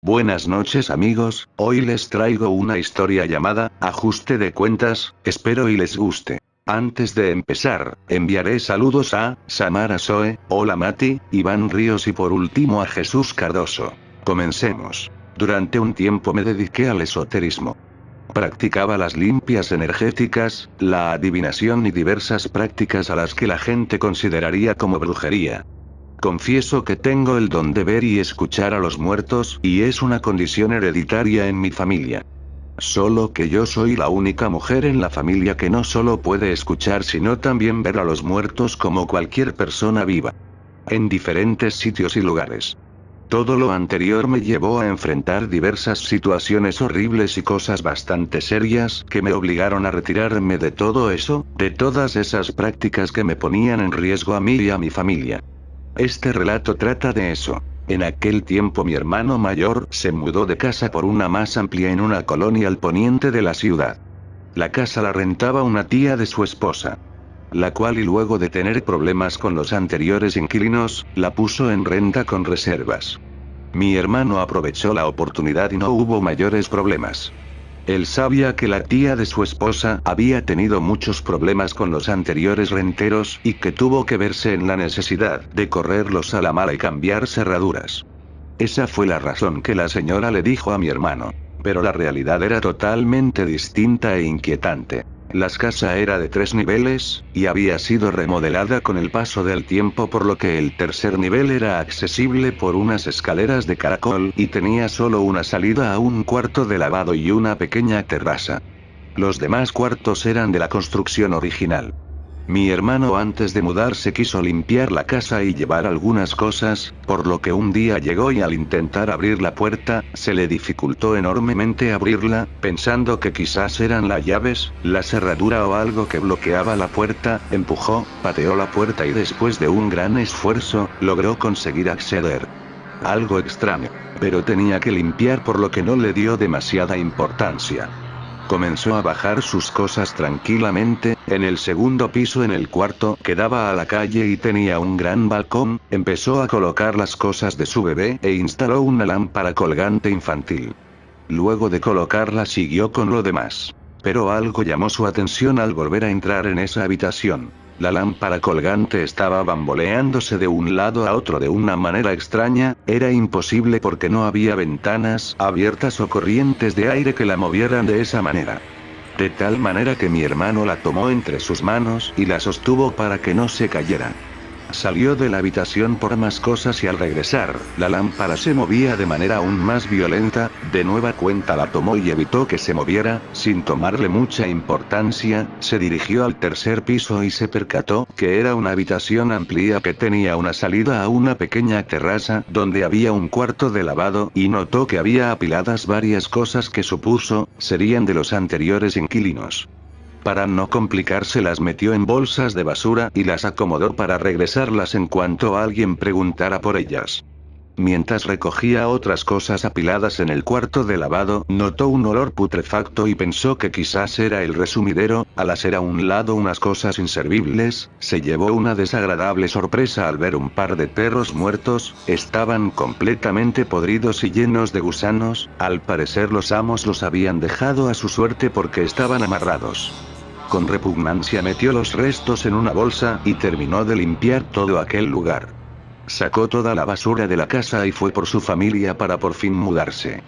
Buenas noches amigos, hoy les traigo una historia llamada Ajuste de cuentas, espero y les guste. Antes de empezar, enviaré saludos a Samara Soe, Hola Mati, Iván Ríos y por último a Jesús Cardoso. Comencemos. Durante un tiempo me dediqué al esoterismo. Practicaba las limpias energéticas, la adivinación y diversas prácticas a las que la gente consideraría como brujería. Confieso que tengo el don de ver y escuchar a los muertos, y es una condición hereditaria en mi familia. Solo que yo soy la única mujer en la familia que no solo puede escuchar sino también ver a los muertos como cualquier persona viva. En diferentes sitios y lugares. Todo lo anterior me llevó a enfrentar diversas situaciones horribles y cosas bastante serias que me obligaron a retirarme de todo eso, de todas esas prácticas que me ponían en riesgo a mí y a mi familia. Este relato trata de eso. En aquel tiempo mi hermano mayor se mudó de casa por una más amplia en una colonia al poniente de la ciudad. La casa la rentaba una tía de su esposa, la cual y luego de tener problemas con los anteriores inquilinos, la puso en renta con reservas. Mi hermano aprovechó la oportunidad y no hubo mayores problemas. Él sabía que la tía de su esposa había tenido muchos problemas con los anteriores renteros y que tuvo que verse en la necesidad de correrlos a la mala y cambiar cerraduras. Esa fue la razón que la señora le dijo a mi hermano. Pero la realidad era totalmente distinta e inquietante. La casa era de 3 niveles, y había sido remodelada con el paso del tiempo por lo que el tercer nivel era accesible por unas escaleras de caracol y tenía solo una salida a un cuarto de lavado y una pequeña terraza. Los demás cuartos eran de la construcción original. Mi hermano antes de mudarse quiso limpiar la casa y llevar algunas cosas, por lo que un día llegó y al intentar abrir la puerta, se le dificultó enormemente abrirla, pensando que quizás eran las llaves, la cerradura o algo que bloqueaba la puerta, empujó, pateó la puerta y después de un gran esfuerzo, logró conseguir acceder. Algo extraño. Pero tenía que limpiar por lo que no le dio demasiada importancia. Comenzó a bajar sus cosas tranquilamente, en el segundo piso en el cuarto que daba a la calle y tenía un gran balcón, empezó a colocar las cosas de su bebé e instaló una lámpara colgante infantil. Luego de colocarla siguió con lo demás. Pero algo llamó su atención al volver a entrar en esa habitación. La lámpara colgante estaba bamboleándose de un lado a otro de una manera extraña, era imposible porque no había ventanas abiertas o corrientes de aire que la movieran de esa manera. De tal manera que mi hermano la tomó entre sus manos y la sostuvo para que no se cayera. Salió de la habitación por más cosas y al regresar, la lámpara se movía de manera aún más violenta, de nueva cuenta la tomó y evitó que se moviera, sin tomarle mucha importancia, se dirigió al tercer piso y se percató que era una habitación amplia que tenía una salida a una pequeña terraza donde había un cuarto de lavado y notó que había apiladas varias cosas que supuso serían de los anteriores inquilinos. Para no complicarse las metió en bolsas de basura y las acomodó para regresarlas en cuanto alguien preguntara por ellas. Mientras recogía otras cosas apiladas en el cuarto de lavado, notó un olor putrefacto y pensó que quizás era el resumidero. Al hacer a un lado unas cosas inservibles, se llevó una desagradable sorpresa al ver un par de perros muertos, estaban completamente podridos y llenos de gusanos, al parecer los amos los habían dejado a su suerte porque estaban amarrados. Con repugnancia metió los restos en una bolsa y terminó de limpiar todo aquel lugar. Sacó toda la basura de la casa y fue por su familia para por fin mudarse.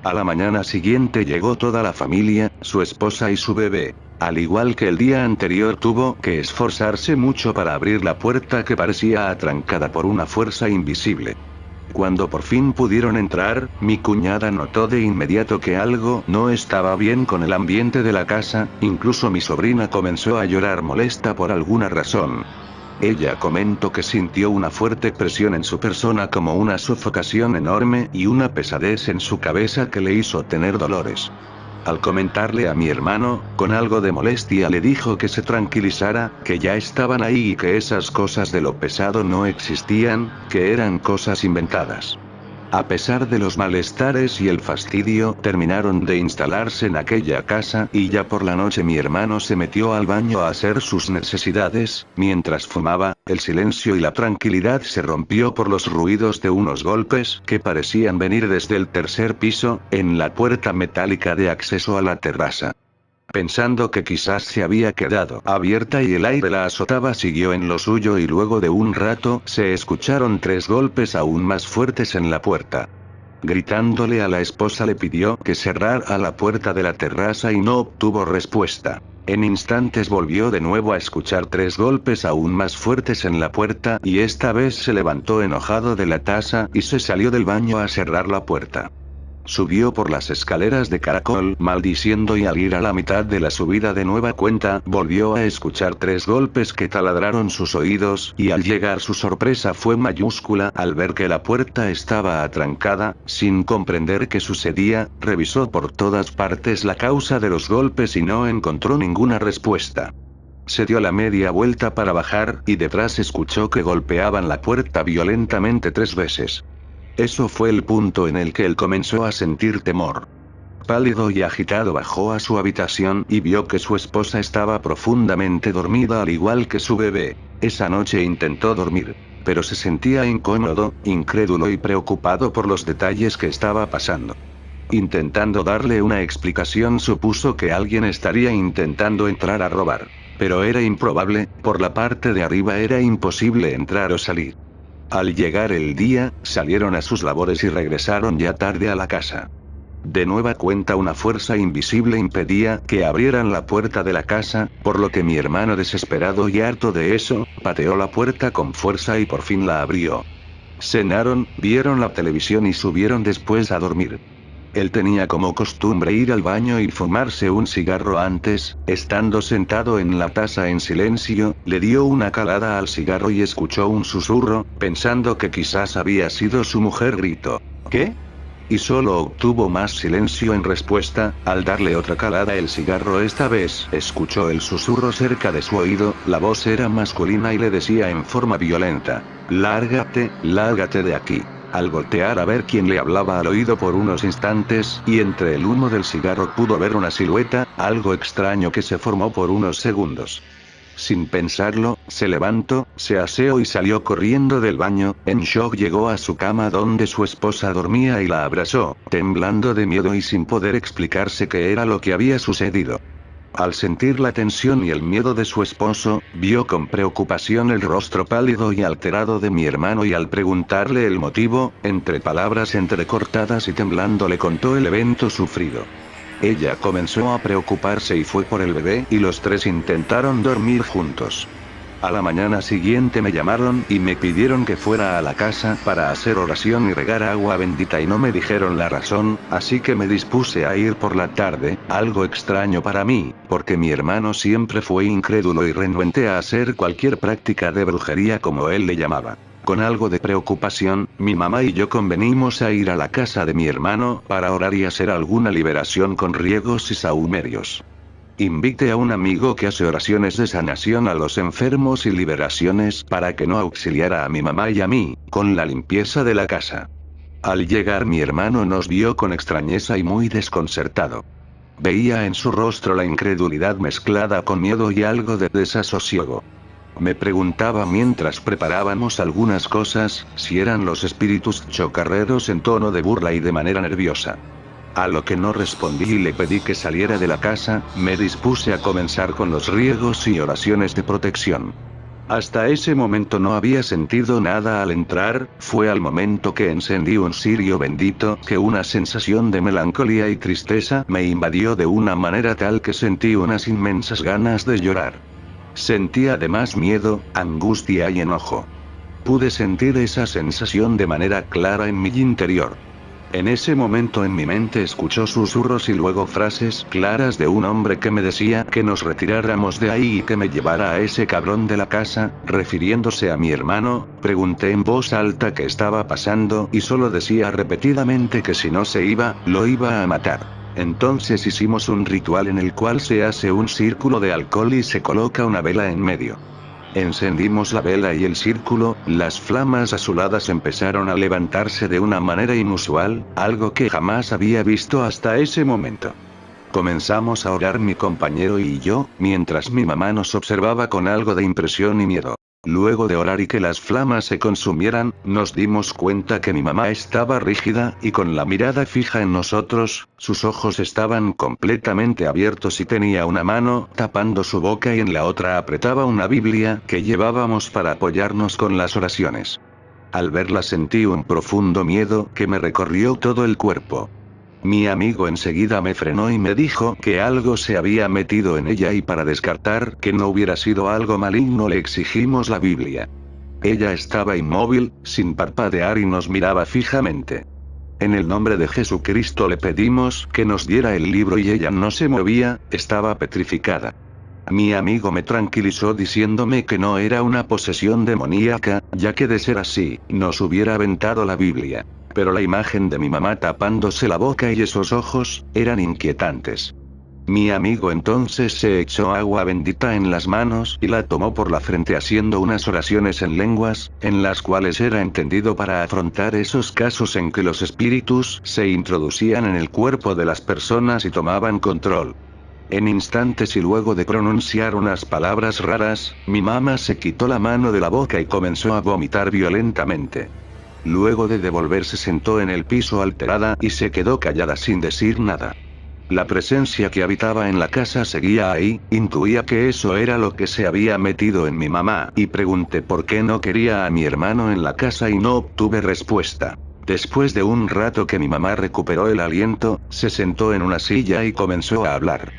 A la mañana siguiente llegó toda la familia, su esposa y su bebé. Al igual que el día anterior tuvo que esforzarse mucho para abrir la puerta que parecía atrancada por una fuerza invisible. Cuando por fin pudieron entrar, mi cuñada notó de inmediato que algo no estaba bien con el ambiente de la casa, incluso mi sobrina comenzó a llorar molesta por alguna razón. Ella comentó que sintió una fuerte presión en su persona como una sofocación enorme y una pesadez en su cabeza que le hizo tener dolores. Al comentarle a mi hermano, con algo de molestia le dijo que se tranquilizara, que ya estaban ahí y que esas cosas de lo pesado no existían, que eran cosas inventadas. A pesar de los malestares y el fastidio, terminaron de instalarse en aquella casa, y ya por la noche mi hermano se metió al baño a hacer sus necesidades. Mientras fumaba, el silencio y la tranquilidad se rompió por los ruidos de unos golpes que parecían venir desde el tercer piso, en la puerta metálica de acceso a la terraza. Pensando que quizás se había quedado abierta y el aire la azotaba, siguió en lo suyo y luego de un rato se escucharon 3 golpes aún más fuertes en la puerta. Gritándole a la esposa le pidió que cerrara la puerta de la terraza y no obtuvo respuesta. En instantes volvió de nuevo a escuchar 3 golpes aún más fuertes en la puerta y esta vez se levantó enojado de la taza y se salió del baño a cerrar la puerta. Subió por las escaleras de caracol maldiciendo y al ir a la mitad de la subida de nueva cuenta volvió a escuchar 3 golpes que taladraron sus oídos y al llegar su sorpresa fue mayúscula al ver que la puerta estaba atrancada. Sin comprender qué sucedía, revisó por todas partes la causa de los golpes y no encontró ninguna respuesta. Se dio la media vuelta para bajar y detrás escuchó que golpeaban la puerta violentamente 3 veces. Eso fue el punto en el que él comenzó a sentir temor. Pálido y agitado bajó a su habitación y vio que su esposa estaba profundamente dormida al igual que su bebé. Esa noche intentó dormir, pero se sentía incómodo, incrédulo y preocupado por los detalles que estaba pasando. Intentando darle una explicación supuso que alguien estaría intentando entrar a robar. Pero era improbable, por la parte de arriba era imposible entrar o salir. Al llegar el día, salieron a sus labores y regresaron ya tarde a la casa. De nueva cuenta una fuerza invisible impedía que abrieran la puerta de la casa, por lo que mi hermano desesperado y harto de eso, pateó la puerta con fuerza y por fin la abrió. Cenaron, vieron la televisión y subieron después a dormir. Él tenía como costumbre ir al baño y fumarse un cigarro antes. Estando sentado en la taza en silencio, le dio una calada al cigarro y escuchó un susurro, pensando que quizás había sido su mujer, gritó: ¿qué? Y solo obtuvo más silencio en respuesta. Al darle otra calada el cigarro esta vez escuchó el susurro cerca de su oído. La voz era masculina y le decía en forma violenta: lárgate, lárgate de aquí. Al voltear a ver quién le hablaba al oído por unos instantes, y entre el humo del cigarro pudo ver una silueta, algo extraño que se formó por unos segundos. Sin pensarlo, se levantó, se aseó y salió corriendo del baño. En shock llegó a su cama donde su esposa dormía y la abrazó, temblando de miedo y sin poder explicarse qué era lo que había sucedido. Al sentir la tensión y el miedo de su esposo, vio con preocupación el rostro pálido y alterado de mi hermano y al preguntarle el motivo, entre palabras entrecortadas y temblando le contó el evento sufrido. Ella comenzó a preocuparse y fue por el bebé y los 3 intentaron dormir juntos. A la mañana siguiente me llamaron y me pidieron que fuera a la casa para hacer oración y regar agua bendita y no me dijeron la razón, así que me dispuse a ir por la tarde, algo extraño para mí, porque mi hermano siempre fue incrédulo y renuente a hacer cualquier práctica de brujería como él le llamaba. Con algo de preocupación, mi mamá y yo convenimos a ir a la casa de mi hermano para orar y hacer alguna liberación con riegos y sahumerios. Invité a un amigo que hace oraciones de sanación a los enfermos y liberaciones para que no auxiliara a mi mamá y a mí, con la limpieza de la casa. Al llegar mi hermano nos vio con extrañeza y muy desconcertado. Veía en su rostro la incredulidad mezclada con miedo y algo de desasosiego. Me preguntaba mientras preparábamos algunas cosas, si eran los espíritus chocarreros en tono de burla y de manera nerviosa. A lo que no respondí y le pedí que saliera de la casa. Me dispuse a comenzar con los riegos y oraciones de protección. Hasta ese momento no había sentido nada al entrar. Fue al momento que encendí un cirio bendito que una sensación de melancolía y tristeza me invadió de una manera tal que sentí unas inmensas ganas de llorar. Sentí además miedo, angustia y enojo. Pude sentir esa sensación de manera clara en mi interior. En ese momento en mi mente escuchó susurros y luego frases claras de un hombre que me decía que nos retiráramos de ahí y que me llevara a ese cabrón de la casa, refiriéndose a mi hermano. Pregunté en voz alta qué estaba pasando y solo decía repetidamente que si no se iba, lo iba a matar. Entonces hicimos un ritual en el cual se hace un círculo de alcohol y se coloca una vela en medio. Encendimos la vela y el círculo, las flamas azuladas empezaron a levantarse de una manera inusual, algo que jamás había visto hasta ese momento. Comenzamos a orar mi compañero y yo, mientras mi mamá nos observaba con algo de impresión y miedo. Luego de orar y que las flamas se consumieran, nos dimos cuenta que mi mamá estaba rígida y con la mirada fija en nosotros, sus ojos estaban completamente abiertos y tenía una mano tapando su boca y en la otra apretaba una Biblia que llevábamos para apoyarnos con las oraciones. Al verla sentí un profundo miedo que me recorrió todo el cuerpo. Mi amigo enseguida me frenó y me dijo que algo se había metido en ella y para descartar que no hubiera sido algo maligno le exigimos la Biblia. Ella estaba inmóvil, sin parpadear y nos miraba fijamente. En el nombre de Jesucristo le pedimos que nos diera el libro y ella no se movía, estaba petrificada. Mi amigo me tranquilizó diciéndome que no era una posesión demoníaca, ya que de ser así, nos hubiera aventado la Biblia. Pero la imagen de mi mamá tapándose la boca y esos ojos, eran inquietantes. Mi amigo entonces se echó agua bendita en las manos y la tomó por la frente haciendo unas oraciones en lenguas, en las cuales era entendido para afrontar esos casos en que los espíritus se introducían en el cuerpo de las personas y tomaban control. En instantes y luego de pronunciar unas palabras raras, mi mamá se quitó la mano de la boca y comenzó a vomitar violentamente. Luego de devolverse sentó en el piso alterada y se quedó callada sin decir nada. La presencia que habitaba en la casa seguía ahí, intuía que eso era lo que se había metido en mi mamá, y pregunté por qué no quería a mi hermano en la casa y no obtuve respuesta. Después de un rato que mi mamá recuperó el aliento, se sentó en una silla y comenzó a hablar.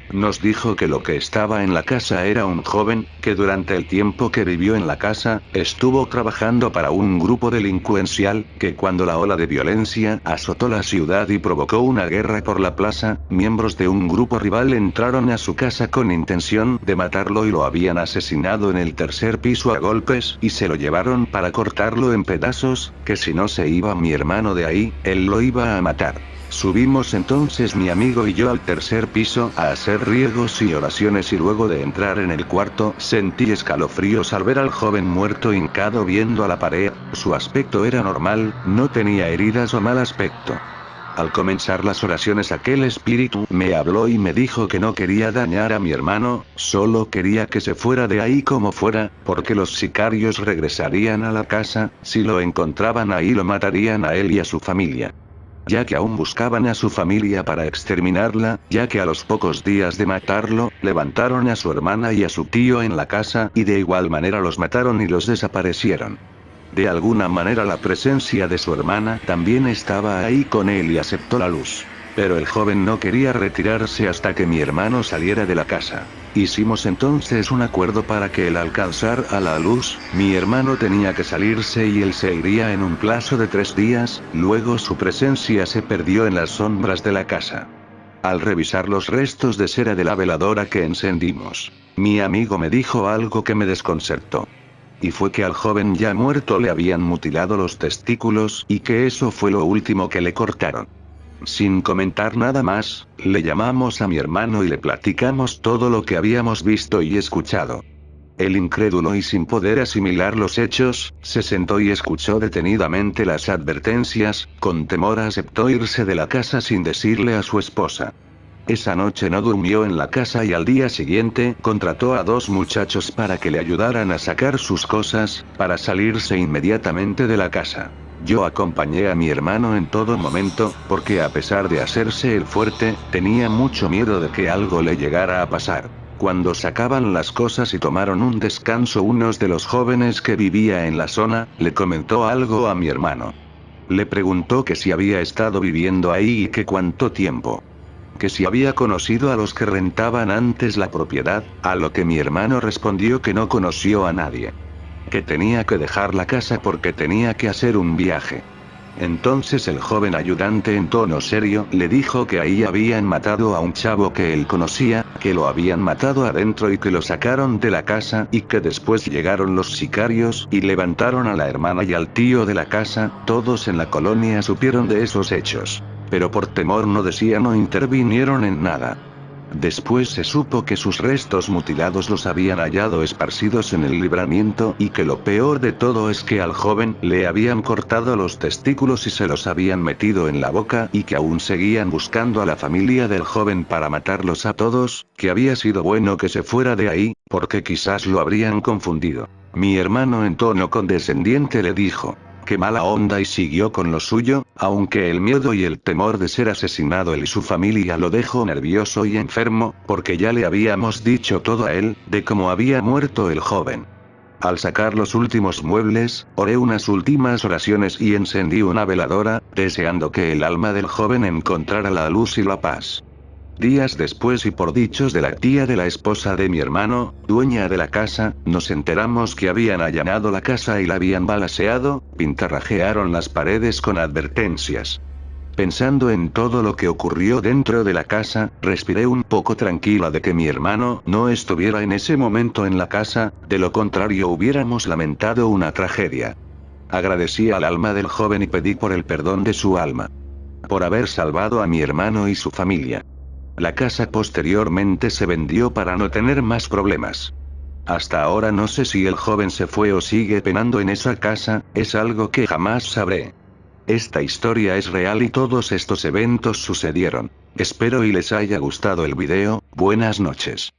Nos dijo que lo que estaba en la casa era un joven, que durante el tiempo que vivió en la casa, estuvo trabajando para un grupo delincuencial, que cuando la ola de violencia azotó la ciudad y provocó una guerra por la plaza, miembros de un grupo rival entraron a su casa con intención de matarlo y lo habían asesinado en el tercer piso a golpes y se lo llevaron para cortarlo en pedazos, que si no se iba mi hermano de ahí, él lo iba a matar. Subimos entonces mi amigo y yo al tercer piso a hacer riegos y oraciones y luego de entrar en el cuarto sentí escalofríos al ver al joven muerto hincado viendo a la pared, su aspecto era normal, no tenía heridas o mal aspecto. Al comenzar las oraciones aquel espíritu me habló y me dijo que no quería dañar a mi hermano, solo quería que se fuera de ahí como fuera, porque los sicarios regresarían a la casa, si lo encontraban ahí lo matarían a él y a su familia. Ya que aún buscaban a su familia para exterminarla, ya que a los pocos días de matarlo, levantaron a su hermana y a su tío en la casa y de igual manera los mataron y los desaparecieron. De alguna manera la presencia de su hermana también estaba ahí con él y aceptó la luz. Pero el joven no quería retirarse hasta que mi hermano saliera de la casa. Hicimos entonces un acuerdo para que al alcanzar a la luz, mi hermano tenía que salirse y él se iría en un plazo de 3 días, luego su presencia se perdió en las sombras de la casa. Al revisar los restos de cera de la veladora que encendimos, mi amigo me dijo algo que me desconcertó. Y fue que al joven ya muerto le habían mutilado los testículos y que eso fue lo último que le cortaron. Sin comentar nada más, le llamamos a mi hermano y le platicamos todo lo que habíamos visto y escuchado. El incrédulo y sin poder asimilar los hechos, se sentó y escuchó detenidamente las advertencias, con temor aceptó irse de la casa sin decirle a su esposa. Esa noche no durmió en la casa y al día siguiente contrató a 2 muchachos para que le ayudaran a sacar sus cosas, para salirse inmediatamente de la casa. Yo acompañé a mi hermano en todo momento, porque a pesar de hacerse el fuerte, tenía mucho miedo de que algo le llegara a pasar. Cuando sacaban las cosas y tomaron un descanso unos de los jóvenes que vivía en la zona, le comentó algo a mi hermano. Le preguntó que si había estado viviendo ahí y que cuánto tiempo. Que si había conocido a los que rentaban antes la propiedad, a lo que mi hermano respondió que no conoció a nadie. Que tenía que dejar la casa porque tenía que hacer un viaje. Entonces el joven ayudante en tono serio le dijo que ahí habían matado a un chavo que él conocía, que lo habían matado adentro y que lo sacaron de la casa y que después llegaron los sicarios y levantaron a la hermana y al tío de la casa, todos en la colonia supieron de esos hechos. Pero por temor no decían o intervinieron en nada. Después se supo que sus restos mutilados los habían hallado esparcidos en el libramiento y que lo peor de todo es que al joven le habían cortado los testículos y se los habían metido en la boca y que aún seguían buscando a la familia del joven para matarlos a todos, que había sido bueno que se fuera de ahí, porque quizás lo habrían confundido. Mi hermano en tono condescendiente le dijo: "Qué mala onda", y siguió con lo suyo, aunque el miedo y el temor de ser asesinado él y su familia lo dejó nervioso y enfermo, porque ya le habíamos dicho todo a él, de cómo había muerto el joven. Al sacar los últimos muebles, oré unas últimas oraciones y encendí una veladora, deseando que el alma del joven encontrara la luz y la paz. Días después y por dichos de la tía de la esposa de mi hermano, dueña de la casa, nos enteramos que habían allanado la casa y la habían balaceado, pintarrajearon las paredes con advertencias. Pensando en todo lo que ocurrió dentro de la casa, respiré un poco tranquila de que mi hermano no estuviera en ese momento en la casa, de lo contrario hubiéramos lamentado una tragedia. Agradecí al alma del joven y pedí por el perdón de su alma. Por haber salvado a mi hermano y su familia. La casa posteriormente se vendió para no tener más problemas. Hasta ahora no sé si el joven se fue o sigue penando en esa casa, es algo que jamás sabré. Esta historia es real y todos estos eventos sucedieron. Espero y les haya gustado el video, buenas noches.